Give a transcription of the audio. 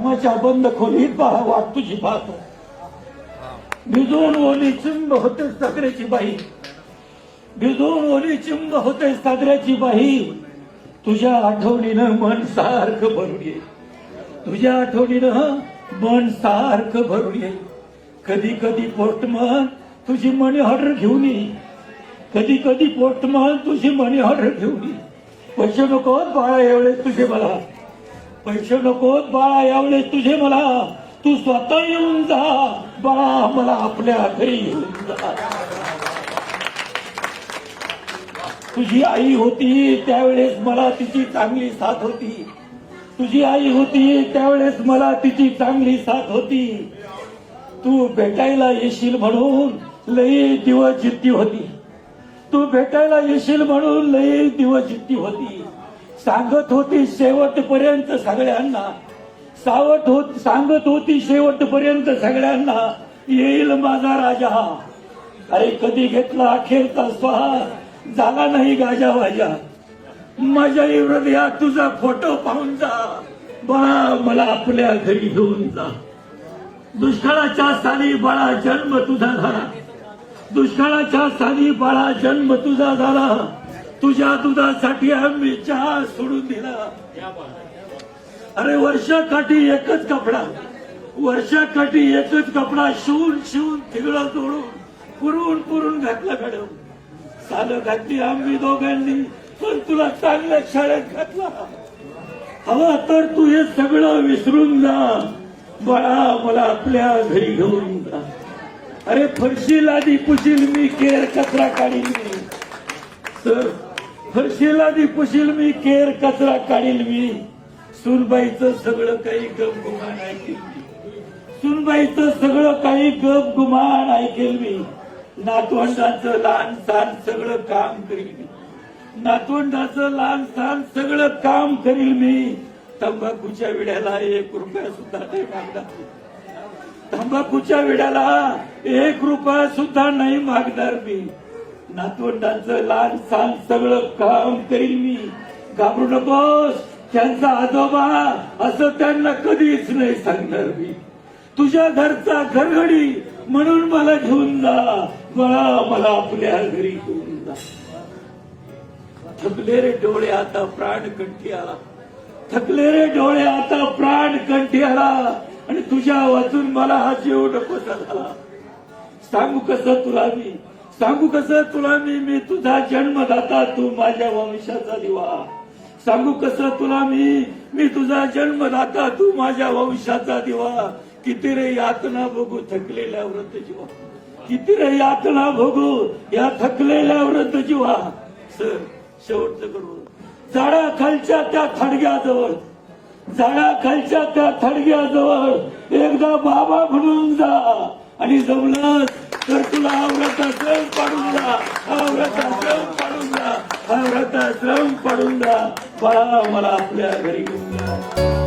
कामाच्या बंद खोलीत पहा वाट तुझी पाहतो. भिजून ओली चिंब होते सागऱ्याची बाई, भिजून ओली चिंब होते सागऱ्याची बाई. तुझ्या आठवणीनं मन सारखं भरून येईल, तुझ्या आठवणीनं मन सारखं भरून येईल. कधी कधी पोस्टमन तुझी मनी ऑर्डर घेऊन येईल, कधी कधी पोस्टमन तुझी मनी ऑर्डर घेऊन येईल. पैसे नकोत बाळा एवढेच तुझे मला, पैसे नकोत बाळा एवढेच तुझे मला. तू स्वतः येऊन जा बाळा, मला आपल्या घरी येऊन जा. तुझी आई होती त्यावेळेस मला तिची चांगली साथ होती, तुझी आई होती त्यावेळेस मला तिची चांगली साथ होती. तू भेटायला येशील म्हणून लई दिवस जिद्दी होती, तू भेटायला येशील म्हणून लई दिवस जिद्दी होती. सांगत होती शेवटपर्यंत सगळ्यांना, सांगत होती शेवटपर्यंत सगळ्यांना, येईल माझा राजा. अरे कधी घेतला अखेरचा श्वास, झाला नाही गाजा वाजा. माझ्या हृदयात तुझा फोटो पाहून जा बाळा, मला आपल्या घरी घेऊन जा. दुष्काळाच्या साली बाळा जन्म तुझा झाला, दुष्काळाच्या साली बाळा जन्म तुझा झाला. तुझ्या दुधासाठी आम्ही चहा सोडून दिला. अरे वर्षाकाठी एकच कपडा, वर्षाकाठी एकच कपडा शिवून शिवून तिगळं तोडून पुरून पुरून घातला मॅडम. सालं घातली आम्ही दोघांनी, पण तुला चांगल्या शाळेत घातला. हवा तर तू हे सगळं विसरून जा बाळा, मला आपल्या घरी घेऊन जा. अरे फरशी लादी पुशील मी, केर कचरा काढील मी. सर फरशी लादी पुशील मी, केर कचरा काढील मी. सुनबाईचं सगळं काही गपगुमान ऐकेल मी, सुनबाईचं सगळं काही गपगुमान ऐकेल मी. नातवंडाचं लहान सहान सगळं काम करील मी, नातवंडाचं लहान सहान सगळं काम करील मी. तंबाखूच्या विड्याला 1 रुपया सुद्धा नाही मागणार, तंबाखूच्या विड्याला 1 रुपया सुद्धा नाही मागणार मी. नातवंडांचं लहान सहान सगळं काम करील मी. घाबरू नकोस, त्यांचा आजोबा असं त्यांना कधीच नाही सांगणार मी. तुझ्या घरचा घरघडी म्हणून मला घेऊन जा बाळा, मला आपल्या घरी घेऊन जा. थकले रे डोळे आता प्राण कंठी आला, थकले रे डोळे आता प्राण कंठी आला. आणि तुझ्या वाचून मला हा जीव नकोसा झाला. सांगू कसं तुला मी, सांगू कसं तुला मी तुझा जन्मदाता, तू माझ्या वंशाचा दिवा. सांगू कसं तुला मी तुझा जन्मदाता, तू माझ्या वंशाचा दिवा. किती रे यातना बघू थकलेल्या वृद्ध जीवा, किती रे यातना बघू या थकलेल्या वृद्ध जीवा. सर शेवटचं करू, झाडाखालच्या त्या थडग्याजवळ, झाडाखालच्या त्या थडग्याजवळ एकदा बाबा म्हणून जा. आणि जमलं तर तुला व्रताश्रम पाडून जा, व्रताश्रम पाडून जा, व्रताश्रम पाडून जा बाळा, मला आपल्या घरी घेऊन जा.